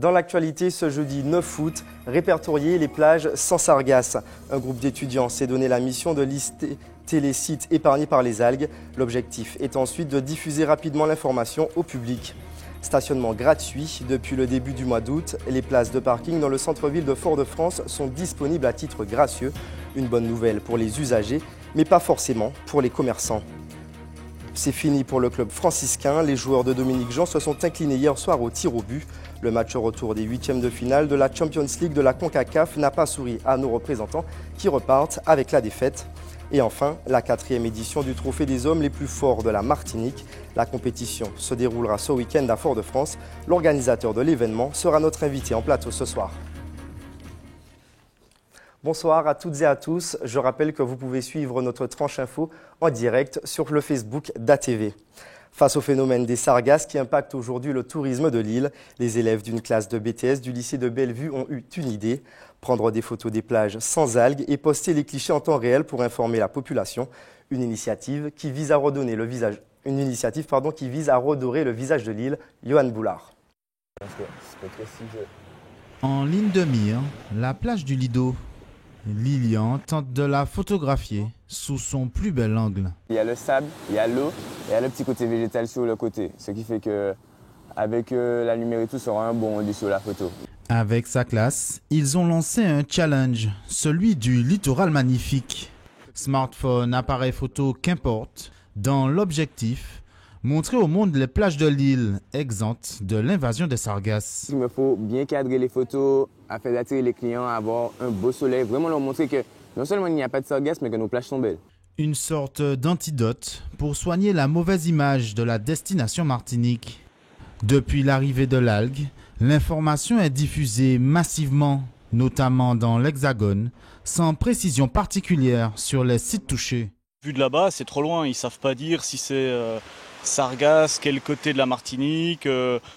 Dans l'actualité, ce jeudi 9 août, répertorier les plages sans sargasses. Un groupe d'étudiants s'est donné la mission de lister les sites épargnés par les algues. L'objectif est ensuite de diffuser rapidement l'information au public. Stationnement gratuit. Depuis le début du mois d'août, les places de parking dans le centre-ville de Fort-de-France sont disponibles à titre gracieux. Une bonne nouvelle pour les usagers, mais pas forcément pour les commerçants. C'est fini pour le club franciscain. Les joueurs de Dominique Jean se sont inclinés hier soir au tir au but. Le match retour des huitièmes de finale de la Champions League de la CONCACAF n'a pas souri à nos représentants qui repartent avec la défaite. Et enfin, la 4e édition du Trophée des hommes les plus forts de la Martinique. La compétition se déroulera ce week-end à Fort-de-France. L'organisateur de l'événement sera notre invité en plateau ce soir. Bonsoir à toutes et à tous. Je rappelle que vous pouvez suivre notre tranche info en direct sur le Facebook d'ATV. Face au phénomène des sargasses qui impactent aujourd'hui le tourisme de l'île, les élèves d'une classe de BTS du lycée de Bellevue ont eu une idée, prendre des photos des plages sans algues et poster les clichés en temps réel pour informer la population. Une initiative qui vise à redorer le visage de l'île. Johan Boulard. En ligne de mire, la plage du Lido. Lilian tente de la photographier sous son plus bel angle. Il y a le sable, il y a l'eau et il y a le petit côté végétal sur le côté. Ce qui fait qu'avec la lumière et tout, ça aura un bon rendu sur la photo. Avec sa classe, ils ont lancé un challenge, celui du littoral magnifique. Smartphone, appareil photo, qu'importe, dans l'objectif, montrer au monde les plages de l'île exemptes de l'invasion des sargasses. Il me faut bien cadrer les photos afin d'attirer les clients à avoir un beau soleil. Vraiment leur montrer que non seulement il n'y a pas de sargasses, mais que nos plages sont belles. Une sorte d'antidote pour soigner la mauvaise image de la destination Martinique. Depuis l'arrivée de l'algue, l'information est diffusée massivement, notamment dans l'Hexagone, sans précision particulière sur les sites touchés. Vu de là-bas, c'est trop loin. Ils ne savent pas dire si c'est sargasse, quel côté de la Martinique,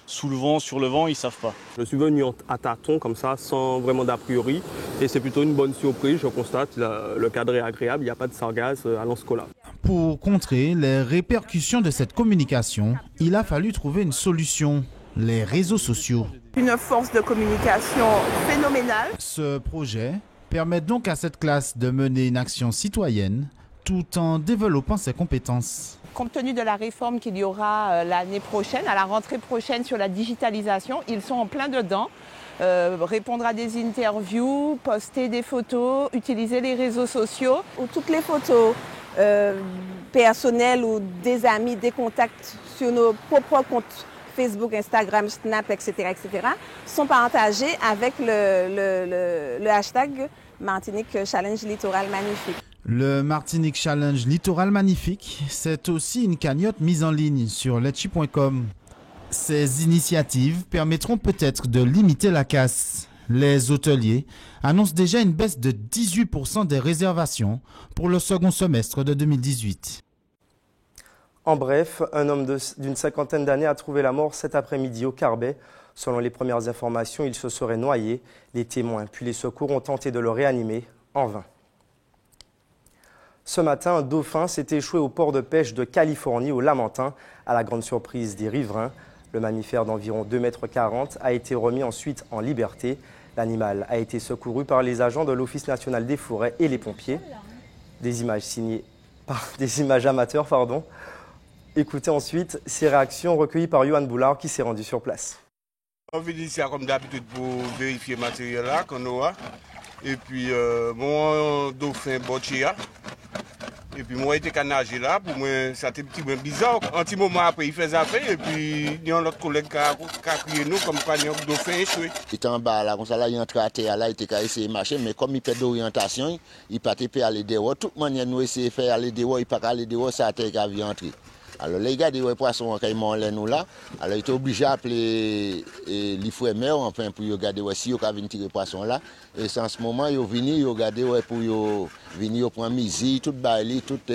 sous le vent, sur le vent, ils ne savent pas. Je suis venu à tâtons comme ça, sans vraiment d'a priori. Et c'est plutôt une bonne surprise, je constate. Le cadre est agréable, il n'y a pas de sargasse à l'Anscola. Pour contrer les répercussions de cette communication, il a fallu trouver une solution. Les réseaux sociaux. Une force de communication phénoménale. Ce projet permet donc à cette classe de mener une action citoyenne tout en développant ses compétences. Compte tenu de la réforme qu'il y aura l'année prochaine, à la rentrée prochaine sur la digitalisation, ils sont en plein dedans. Répondre à des interviews, poster des photos, utiliser les réseaux sociaux. Où toutes les photos personnelles ou des amis, des contacts sur nos propres comptes Facebook, Instagram, Snap, etc., sont partagés avec le hashtag Martinique Challenge Littoral Magnifique. Le Martinique Challenge Littoral Magnifique, c'est aussi une cagnotte mise en ligne sur letchi.com. Ces initiatives permettront peut-être de limiter la casse. Les hôteliers annoncent déjà une baisse de 18% des réservations pour le second semestre de 2018. En bref, un homme d'une cinquantaine d'années a trouvé la mort cet après-midi au Carbet. Selon les premières informations, il se serait noyé. Les témoins puis les secours ont tenté de le réanimer en vain. Ce matin, un dauphin s'est échoué au port de pêche de Californie, au Lamentin, à la grande surprise des riverains. Le mammifère d'environ 2,40 m a été remis ensuite en liberté. L'animal a été secouru par les agents de l'Office national des forêts et les pompiers. Des images amateurs, Écoutez ensuite ces réactions recueillies par Johan Boulard qui s'est rendu sur place. On vient ici comme d'habitude pour vérifier le matériel là qu'on aura. Et puis mon dauphin botchia. Et puis moi j'étais nager là, pour moi c'était un petit peu bizarre. Un petit moment après il faisait affaire et puis il y a un autre collègue qui a crié nous comme quoi il y a un dauphin échoué. Il était en bas là, comme ça là il entré à terre là, il était essayé de marcher, mais comme il perd d'orientation, il partait pas aller dehors. De toute manière nous essayons de faire aller dehors, il pas aller dehors, ça a été qui avait entré. Alors les gars des poissons quand ils mangent nous là, alors ils étaient obligés d'appeler les frères mères enfin pour regarder si ils viennent tirer poisson là. Et en ce moment ils viennent regarder pour venir prendre misi, toute baille, toutes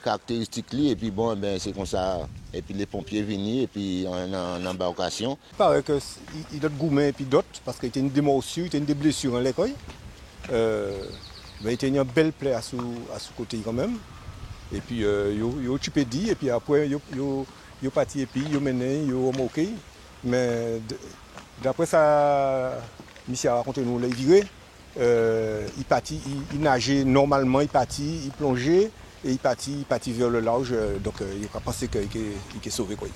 caractéristiques et puis bon ben c'est comme ça. Et puis les pompiers viennent et puis en embarcation. Il paraît que il y a d'autres gourmets et puis d'autres parce qu'il y a une démorsure, il y a une blessure en l'école. Il y a une belle plaie à ce côté quand même. Et puis, yo occupé dit, et puis après, yo parti et puis, yo mené, yo moqué. Mais D'après ça, monsieur a raconté nous les viré. Il nageait normalement, il partit, il plongeait et il partit vers le large. Donc il a pensé qu'il est sauvé. Quoi.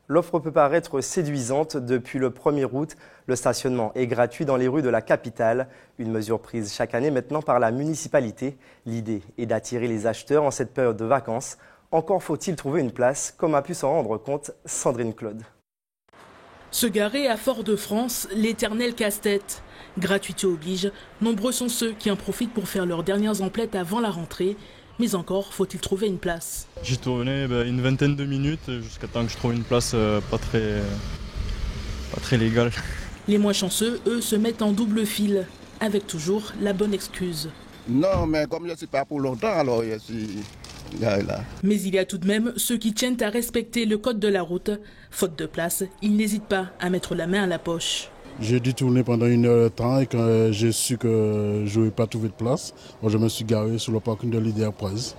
L'offre peut paraître séduisante. Depuis le 1er août, le stationnement est gratuit dans les rues de la capitale. Une mesure prise chaque année maintenant par la municipalité. L'idée est d'attirer les acheteurs en cette période de vacances. Encore faut-il trouver une place, comme a pu s'en rendre compte Sandrine Claude. Se garer à Fort-de-France, l'éternel casse-tête. Gratuité oblige, nombreux sont ceux qui en profitent pour faire leurs dernières emplettes avant la rentrée. Mais encore, faut-il trouver une place. J'y tournais une vingtaine de minutes jusqu'à temps que je trouve une place pas très légale. Les moins chanceux, eux, se mettent en double file, avec toujours la bonne excuse. Non, mais comme je ne suis pas pour longtemps, alors je suis là. Mais il y a tout de même ceux qui tiennent à respecter le code de la route. Faute de place, ils n'hésitent pas à mettre la main à la poche. J'ai dû tourner pendant 1 heure de temps et quand j'ai su que je n'avais pas trouvé de place, je me suis garé sur le parking de l'Idéapresse.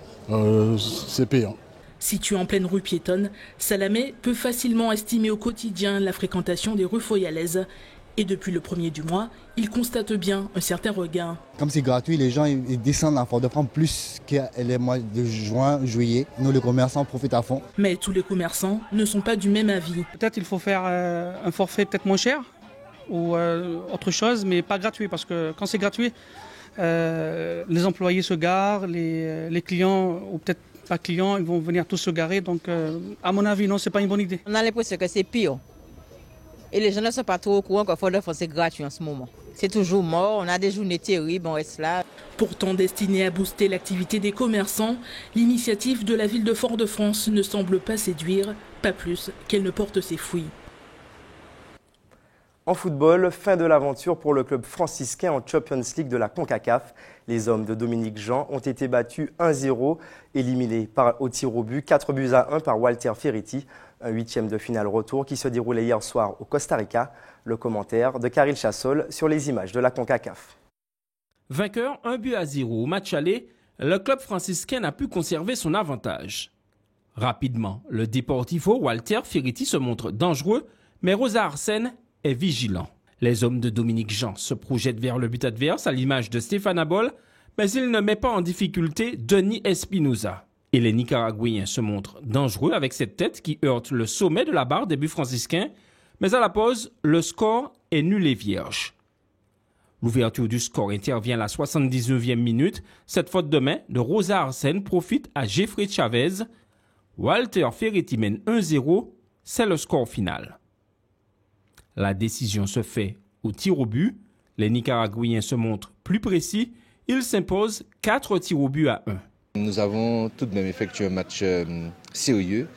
C'est payant. Situé en pleine rue piétonne, Salamé peut facilement estimer au quotidien la fréquentation des rues foyalaises. Et depuis le 1er du mois, il constate bien un certain regain. Comme c'est gratuit, les gens ils descendent à Fort-de-France plus que les mois de juin, juillet. Nous, les commerçants, profitent à fond. Mais tous les commerçants ne sont pas du même avis. Peut-être il faut faire un forfait peut-être moins cher ou autre chose, mais pas gratuit. Parce que quand c'est gratuit, les employés se garent, les clients, ou peut-être pas clients, ils vont venir tous se garer. Donc, à mon avis, non, c'est pas une bonne idée. On a l'impression que c'est pire. Et les gens ne sont pas trop au courant que Fort-de-France c'est gratuit en ce moment. C'est toujours mort, on a des journées terribles, on reste là. Pourtant destinée à booster l'activité des commerçants, l'initiative de la ville de Fort-de-France ne semble pas séduire, pas plus qu'elle ne porte ses fruits. En football, fin de l'aventure pour le club franciscain en Champions League de la CONCACAF. Les hommes de Dominique Jean ont été battus 1-0, éliminés au tir au but, 4-1 par Walter Ferretti. Un 8e de finale retour qui se déroulait hier soir au Costa Rica. Le commentaire de Karil Chassol sur les images de la CONCACAF. Vainqueur 1-0 au match aller, le club franciscain n'a pu conserver son avantage. Rapidement, le Deportivo Walter Ferretti se montre dangereux, mais Rosa Arsène est vigilant. Les hommes de Dominique Jean se projettent vers le but adverse à l'image de Stéphane Abol, mais il ne met pas en difficulté Denis Espinoza. Et les Nicaraguayens se montrent dangereux avec cette tête qui heurte le sommet de la barre des buts franciscains, mais à la pause, le score est nul et vierge. L'ouverture du score intervient à la 79e minute. Cette faute de main de Rosa Arsène profite à Jeffrey Chavez. Walter Ferretti mène 1-0, c'est le score final. La décision se fait au tir au but. Les Nicaraguayens se montrent plus précis. Ils s'imposent 4 tirs au but à 1. Nous avons tout de même effectué un match sérieux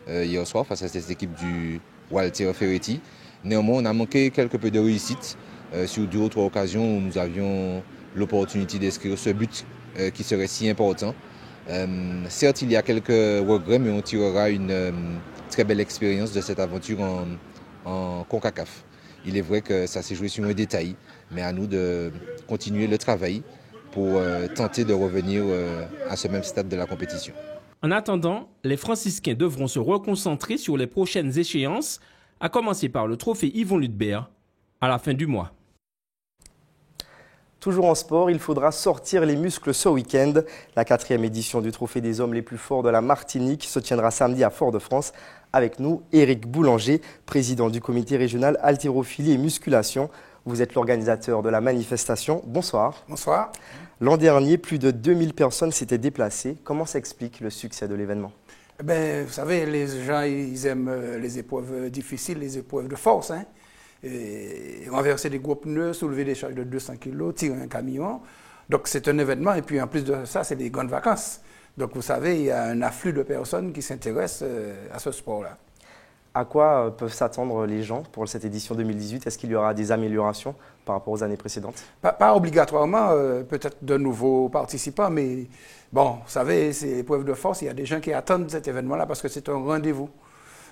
hier soir face à cette équipe du Walter Ferretti. Néanmoins, on a manqué quelque peu de réussite sur 2 ou 3 occasions où nous avions l'opportunité d'inscrire ce but qui serait si important. Certes, il y a quelques regrets, mais on tirera une très belle expérience de cette aventure en CONCACAF. Il est vrai que ça s'est joué sur un détail, mais à nous de continuer le travail pour tenter de revenir à ce même stade de la compétition. En attendant, les franciscains devront se reconcentrer sur les prochaines échéances, à commencer par le trophée Yvon Ludbert à la fin du mois. Toujours en sport, il faudra sortir les muscles ce week-end. La 4e édition du Trophée des hommes les plus forts de la Martinique se tiendra samedi à Fort-de-France. Avec nous, Éric Boulanger, président du comité régional haltérophilie et musculation. Vous êtes l'organisateur de la manifestation. Bonsoir. Bonsoir. L'an dernier, plus de 2000 personnes s'étaient déplacées. Comment s'explique le succès de l'événement ? Vous savez, les gens ils aiment les épreuves difficiles, les épreuves de force. Renverser des gros pneus, soulever des charges de 200 kg, tirer un camion. Donc c'est un événement et puis en plus de ça, c'est des grandes vacances. Donc vous savez, il y a un afflux de personnes qui s'intéressent à ce sport-là. À quoi peuvent s'attendre les gens pour cette édition 2018 ? Est-ce qu'il y aura des améliorations par rapport aux années précédentes ? Pas obligatoirement, peut-être de nouveaux participants, mais bon, vous savez, c'est l'épreuve de force, il y a des gens qui attendent cet événement-là parce que c'est un rendez-vous.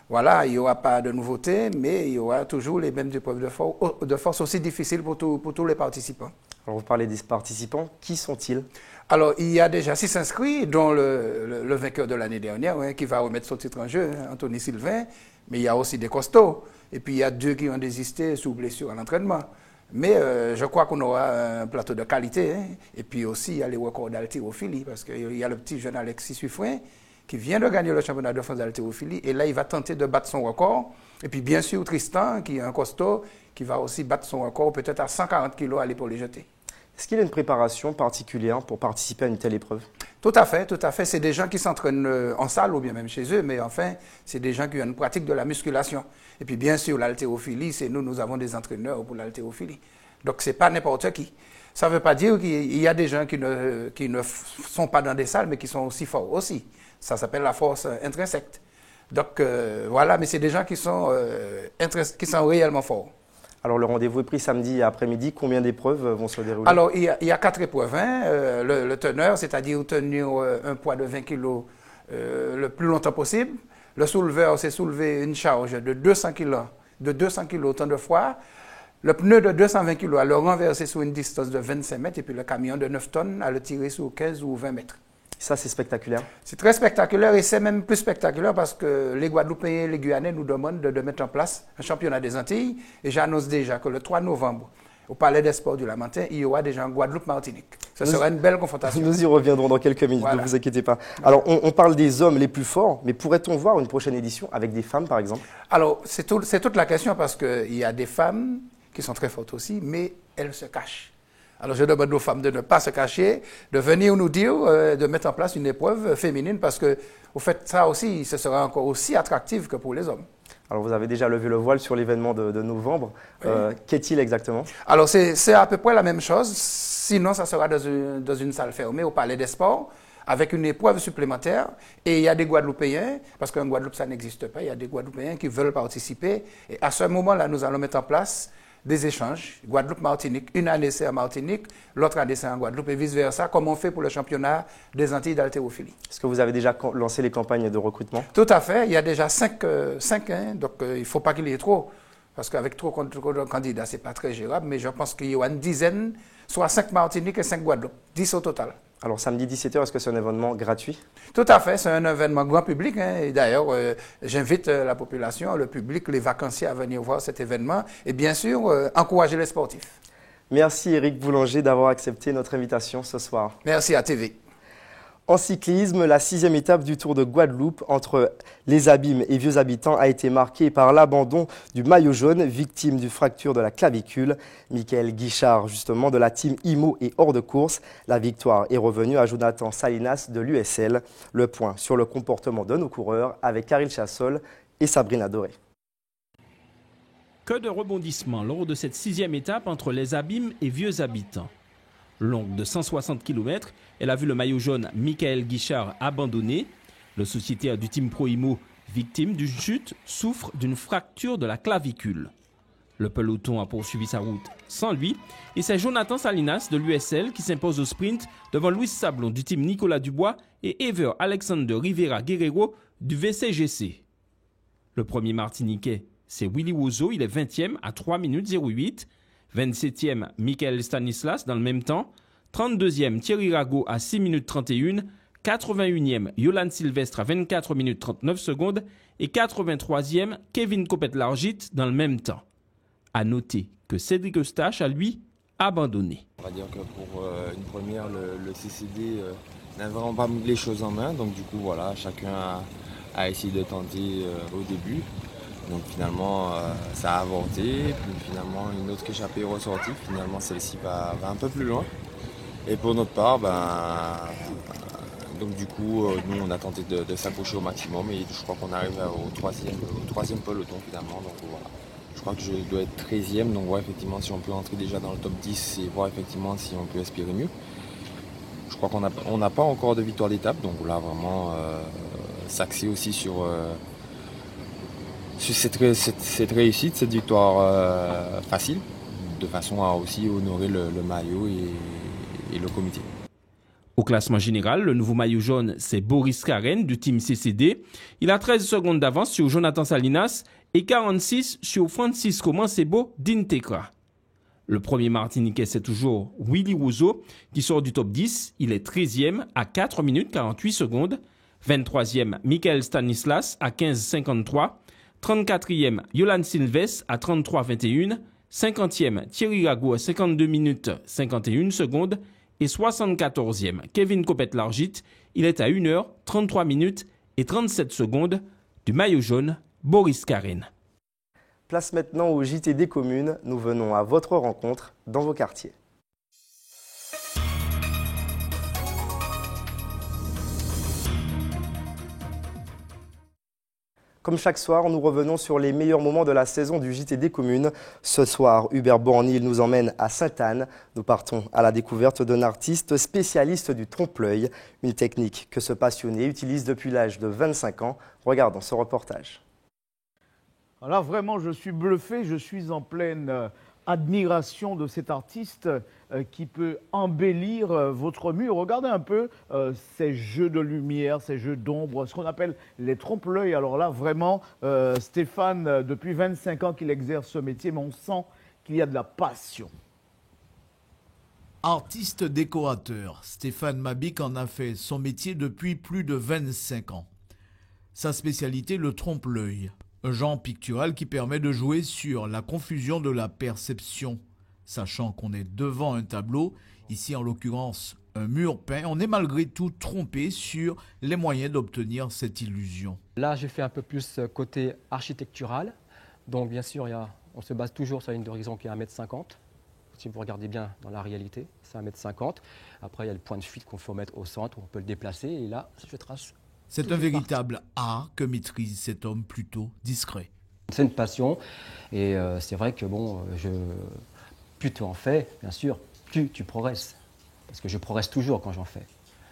Voilà, il n'y aura pas de nouveautés, mais il y aura toujours les mêmes épreuves de force aussi difficiles pour tous les participants. Alors vous parlez des participants, qui sont-ils ? Alors, il y a déjà 6 inscrits, dont le vainqueur de l'année dernière, qui va remettre son titre en jeu, Anthony Sylvain. Mais il y a aussi des costauds. Et puis il y a 2 qui ont désisté sous blessure à l'entraînement. Mais je crois qu'on aura un plateau de qualité. Hein. Et puis aussi, il y a les records d'haltérophilie, parce qu'il y a le petit jeune Alexis Suffren qui vient de gagner le championnat de France d'haltérophilie. Et là, il va tenter de battre son record. Et puis bien sûr, Tristan, qui est un costaud, qui va aussi battre son record, peut-être à 140 kg à l'épaule jetée. Est-ce qu'il y a une préparation particulière pour participer à une telle épreuve? Tout à fait, tout à fait. C'est des gens qui s'entraînent en salle ou bien même chez eux, mais enfin, c'est des gens qui ont une pratique de la musculation. Et puis bien sûr, l'haltérophilie, c'est nous avons des entraîneurs pour l'haltérophilie. Donc ce n'est pas n'importe qui. Ça ne veut pas dire qu'il y a des gens qui ne sont pas dans des salles, mais qui sont aussi forts aussi. Ça s'appelle la force intrinsèque. Donc voilà, mais c'est des gens qui sont réellement forts. Alors le rendez-vous est pris samedi après-midi. Combien d'épreuves vont se dérouler? Alors il y a 4 épreuves. Hein. Le teneur, c'est-à-dire tenir un poids de 20 kg le plus longtemps possible. Le souleveur, c'est soulever une charge de 200 kg autant de fois. Le pneu de 220 kg à le renverser sur une distance de 25 mètres et puis le camion de 9 tonnes à le tirer sur 15 ou 20 mètres. Ça, c'est spectaculaire. C'est très spectaculaire et c'est même plus spectaculaire parce que les Guadeloupéens et les Guyanais nous demandent de mettre en place un championnat des Antilles. Et j'annonce déjà que le 3 novembre, au Palais des Sports du Lamentin, il y aura déjà en Guadeloupe-Martinique. Ce sera une belle confrontation. Nous y reviendrons dans quelques minutes, voilà. Ne vous inquiétez pas. Alors, on parle des hommes les plus forts, mais pourrait-on voir une prochaine édition avec des femmes, par exemple? Alors, c'est toute la question parce qu'il y a des femmes qui sont très fortes aussi, mais elles se cachent. Alors, je demande aux femmes de ne pas se cacher, de venir nous dire, de mettre en place une épreuve féminine parce que, au fait, ça aussi, ce sera encore aussi attractif que pour les hommes. Alors, vous avez déjà levé le voile sur l'événement de novembre. Oui. Qu'est-il exactement? Alors, c'est à peu près la même chose. Sinon, ça sera dans une salle fermée au Palais des Sports avec une épreuve supplémentaire. Et il y a des Guadeloupéens, parce qu'en Guadeloupe, ça n'existe pas, il y a des Guadeloupéens qui veulent participer. Et à ce moment-là, nous allons mettre en place des échanges. Guadeloupe-Martinique, une année c'est en Martinique, l'autre année c'est en Guadeloupe et vice-versa, comme on fait pour le championnat des Antilles d'haltérophilie. Est-ce que vous avez déjà lancé les campagnes de recrutement? Tout à fait. Il y a déjà 5 hein, donc il ne faut pas qu'il y ait trop. Parce qu'avec trop de candidats, ce n'est pas très gérable, mais je pense qu'il y aura une dizaine, soit 5 Martinique et 5 Guadeloupe, 10 au total. Alors samedi 17h, est-ce que c'est un événement gratuit? Tout à fait, c'est un événement grand public. Hein, et d'ailleurs, j'invite la population, le public, les vacanciers à venir voir cet événement et bien sûr, encourager les sportifs. Merci Éric Boulanger d'avoir accepté notre invitation ce soir. Merci à TV. En cyclisme, la 6e étape du Tour de Guadeloupe entre les Abîmes et Vieux Habitants a été marquée par l'abandon du maillot jaune, victime d'une fracture de la clavicule. Michael Guichard, justement, de la team IMO est hors de course. La victoire est revenue à Jonathan Salinas de l'USL. Le point sur le comportement de nos coureurs avec Karil Chassol et Sabrina Doré. Que de rebondissements lors de cette 6e étape entre les Abîmes et Vieux Habitants. Longue de 160 km, elle a vu le maillot jaune Michael Guichard abandonné. Le sociétaire du Team Pro IMO, victime d'une chute, souffre d'une fracture de la clavicule. Le peloton a poursuivi sa route sans lui et c'est Jonathan Salinas de l'USL qui s'impose au sprint devant Louis Sablon du Team Nicolas Dubois et Ever Alexander Rivera Guerrero du VCGC. Le premier Martiniquais, c'est Willy Wozo, il est 20e à 3 minutes 08. 27e, Michael Stanislas dans le même temps. 32e, Thierry Rago à 6 minutes 31. 81e, Yolande Sylvestre à 24 minutes 39 secondes. Et 83e, Kevin Copet-Largit dans le même temps. À noter que Cédric Eustache a, lui, abandonné. On va dire que pour une première, le CCD n'a vraiment pas mis les choses en main. Donc du coup, voilà, chacun a essayé de tenter au début. Donc finalement, ça a avorté, puis finalement une autre échappée est ressortie, finalement celle-ci va un peu plus loin. Et pour notre part, donc du coup, nous on a tenté de s'accrocher au maximum et je crois qu'on arrive au troisième peloton finalement. Donc voilà, je crois que je dois être 13e, donc ouais, effectivement si on peut entrer déjà dans le top 10 et voir effectivement si on peut espérer mieux. Je crois qu'on n'a pas encore de victoire d'étape, donc là vraiment s'axer aussi sur cette réussite, cette victoire facile, de façon à aussi honorer le maillot et le comité. Au classement général, le nouveau maillot jaune, c'est Boris Karen du team CCD. Il a 13 secondes d'avance sur Jonathan Salinas et 46 sur Francisco Mancebo d'Integra. Le premier Martiniquais, c'est toujours Willy Wozo qui sort du top 10. Il est 13e à 4 minutes 48 secondes. 23e, Michael Stanislas à 15,53. 34e, Yolan Silves à 33-21. 50e, Thierry Rago à 52 minutes 51 secondes. Et 74e, Kevin Copette-Largit, il est à 1 h 33 minutes et 37 secondes du maillot jaune Boris Karine. Place maintenant au JT des communes. Nous venons à votre rencontre dans vos quartiers. Comme chaque soir, nous revenons sur les meilleurs moments de la saison du JT des communes. Ce soir, Hubert Bornil nous emmène à Sainte-Anne. Nous partons à la découverte d'un artiste spécialiste du trompe-l'œil, une technique que ce passionné utilise depuis l'âge de 25 ans. Regardons ce reportage. Là, vraiment, je suis bluffé, je suis en pleine admiration de cet artiste qui peut embellir votre mur. Regardez un peu ces jeux de lumière, ces jeux d'ombre, ce qu'on appelle les trompe-l'œil. Alors là, vraiment, Stéphane, depuis 25 ans qu'il exerce ce métier, mais on sent qu'il y a de la passion. Artiste décorateur, Stéphane Mabic en a fait son métier depuis plus de 25 ans. Sa spécialité, le trompe-l'œil. Un genre pictural qui permet de jouer sur la confusion de la perception. Sachant qu'on est devant un tableau, ici en l'occurrence un mur peint, on est malgré tout trompé sur les moyens d'obtenir cette illusion. Là, j'ai fait un peu plus côté architectural. Donc bien sûr, on se base toujours sur une ligne d'horizon qui est 1,50 m. Si vous regardez bien dans la réalité, c'est 1,50 m. Après, il y a le point de fuite qu'on faut mettre au centre, on peut le déplacer. Et là, je trace. C'est un véritable art que maîtrise cet homme plutôt discret. C'est une passion et c'est vrai que plus tu en fais, bien sûr, plus tu progresses. Parce que je progresse toujours quand j'en fais.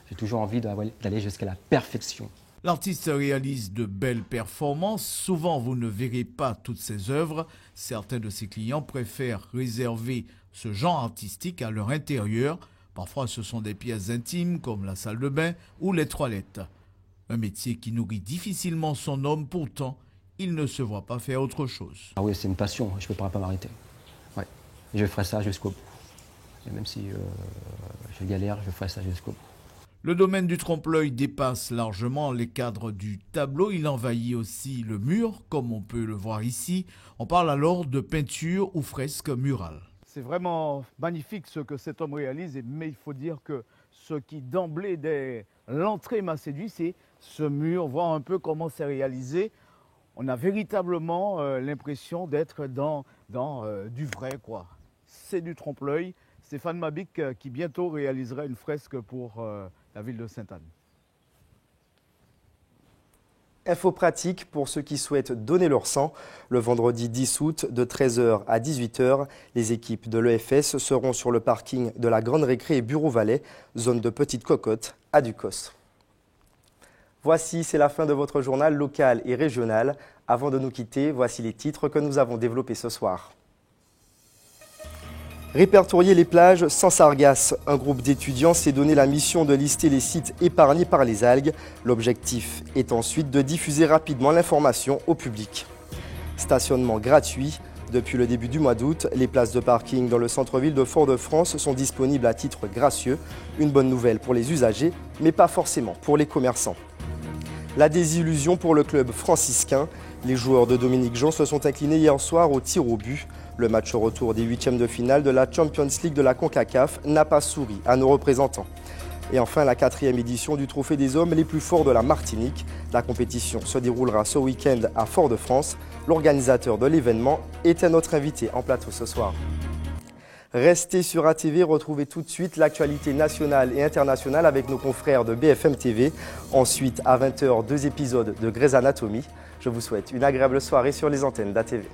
J'ai toujours envie d'aller jusqu'à la perfection. L'artiste réalise de belles performances. Souvent, vous ne verrez pas toutes ses œuvres. Certains de ses clients préfèrent réserver ce genre artistique à leur intérieur. Parfois, ce sont des pièces intimes comme la salle de bain ou les toilettes. Un métier qui nourrit difficilement son homme, pourtant, il ne se voit pas faire autre chose. Ah oui, c'est une passion, je ne peux pas m'arrêter. Ouais. Je ferai ça jusqu'au bout. Et même si je galère, je ferai ça jusqu'au bout. Le domaine du trompe-l'œil dépasse largement les cadres du tableau. Il envahit aussi le mur, comme on peut le voir ici. On parle alors de peinture ou fresque murale. C'est vraiment magnifique ce que cet homme réalise, mais il faut dire que ce qui d'emblée, dès l'entrée, m'a séduit, c'est ce mur, voir un peu comment c'est réalisé. On a véritablement l'impression d'être dans du vrai, quoi. C'est du trompe-l'œil. Stéphane Mabic qui bientôt réalisera une fresque pour la ville de Sainte-Anne. Info pratique pour ceux qui souhaitent donner leur sang. Le vendredi 10 août de 13 h à 18 h, les équipes de l'EFS seront sur le parking de la Grande Récré et Bureau Valais, zone de Petite Cocotte à Ducos. Voici, c'est la fin de votre journal local et régional. Avant de nous quitter, voici les titres que nous avons développés ce soir. Répertorier les plages sans sargasses. Un groupe d'étudiants s'est donné la mission de lister les sites épargnés par les algues. L'objectif est ensuite de diffuser rapidement l'information au public. Stationnement gratuit. Depuis le début du mois d'août, les places de parking dans le centre-ville de Fort-de-France sont disponibles à titre gracieux. Une bonne nouvelle pour les usagers, mais pas forcément pour les commerçants. La désillusion pour le club franciscain. Les joueurs de Dominique Jean se sont inclinés hier soir au tir au but. Le match retour des huitièmes de finale de la Champions League de la CONCACAF n'a pas souri à nos représentants. Et enfin, la 4e édition du Trophée des hommes les plus forts de la Martinique. La compétition se déroulera ce week-end à Fort-de-France. L'organisateur de l'événement était notre invité en plateau ce soir. Restez sur ATV, retrouvez tout de suite l'actualité nationale et internationale avec nos confrères de BFM TV. Ensuite, à 20 h, 2 épisodes de Grey's Anatomy. Je vous souhaite une agréable soirée sur les antennes d'ATV.